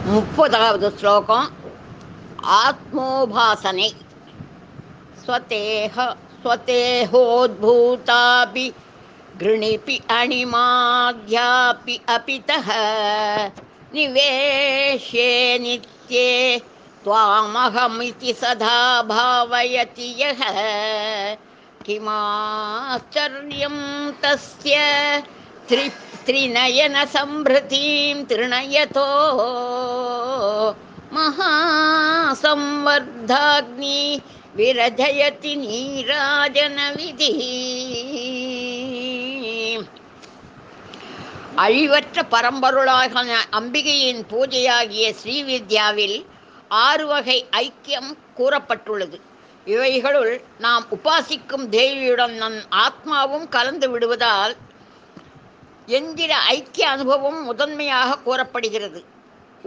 30வது ஸ்லோகம். ஆத்மோபாசனை. ஸ்வதேஹ ஸ்வதேஹோத்பூதாபி கிருணிபி அணிமாத்யாபி அபிதஹ நிவேஷ்யே நித்யே த்வாமஹமிதி சதா பாவயதி யஹ கிமாச்சர்யம் தஸ்ய त्रिनयन संभृतिं त्रिनयतो महासंवर्धाग्नि विरजयति नीराजन विधि. அழிவற்ற பரம்பொருளாக அம்பிகையின் பூஜையாகிய ஸ்ரீவித்யாவில் 6 வகை ஐக்கியம் கூறப்பட்டுள்ளது. இவைகளுள் நாம் உபாசிக்கும் தேவியுடன் நம் ஆத்மாவும் கலந்து விடுவதால் என்கிற ஐக்கிய அனுபவம் முதன்மையாக கூறப்படுகிறது.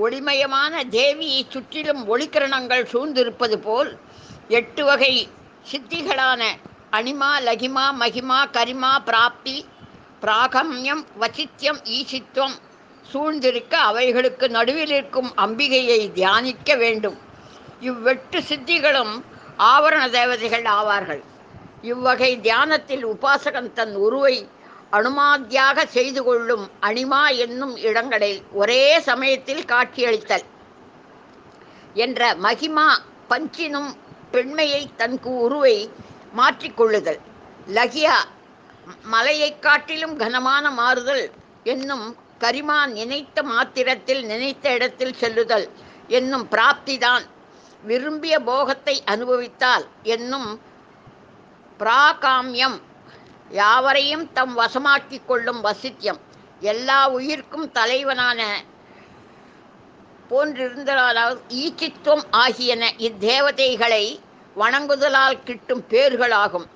ஒளிமயமான தேவியை சுற்றிலும் ஒளிக்கிரணங்கள் சூழ்ந்திருப்பது போல் 8 வகை சித்திகளான அனிமா, லகிமா, மகிமா, கரிமா, பிராப்தி, பிராகம்யம், வசித்தியம், ஈசித்துவம் சூழ்ந்திருக்க அவைகளுக்கு நடுவில் இருக்கும் அம்பிகையை தியானிக்க வேண்டும். இவ்8 சித்திகளும் ஆவரண தேவதைகள் ஆவார்கள். இவ்வகை தியானத்தில் உபாசகன் தன் உருவை அனுமாத்தியாக செய்து கொள்ளும் அனிமா என்னும் இடங்களில் ஒரே சமயத்தில் காட்சியளித்தல் என்ற மகிமா பஞ்சினும் பெண்மையை தன் உருவை மாற்றிக்கொள்ளுதல், லகியா மலையை காட்டிலும் கனமான மாறுதல் என்னும் கரிமா நினைத்த மாத்திரத்தில் நினைத்த இடத்தில் செல்லுதல் என்னும் பிராப்திதான் விரும்பிய போகத்தை அனுபவித்தால் என்னும் பிராகாமியம் யாவரையும் தம் வசமாக்கி கொள்ளும் வசித்தியம் எல்லா உயிர்க்கும் தலைவனான போன்றிருந்தால் ஈச்சித்துவம் ஆகியன இத்தேவதைகளை வணங்குதலால் கிட்டும் பேர்களாகும்.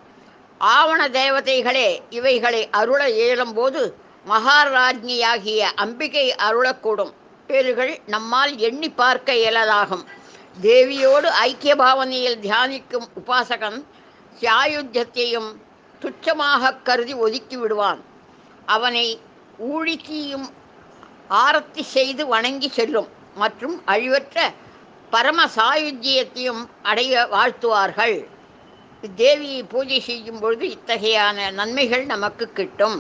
ஆவண தேவதைகளே இவைகளை அருள இயலும்போது மகாராஜ்ஞியாகிய அம்பிகை அருளக்கூடும் பேர்கள் நம்மால் எண்ணி பார்க்க இயலதாகும். தேவியோடு ஐக்கிய பாவனையில் தியானிக்கும் உபாசகன் சாயுத்தியத்தையும் துச்சமாக கருதி ஒதுக்கி விடுவான். அவனை ஊழிச்சியும் ஆரத்தி செய்து வணங்கி செல்லும் மற்றும் அழிவற்ற பரம சாயுத்தியத்தையும் அடைய வாழ்த்துவார்கள். தேவியை பூஜை செய்யும் பொழுது இத்தகையான நன்மைகள் நமக்கு கிட்டும்.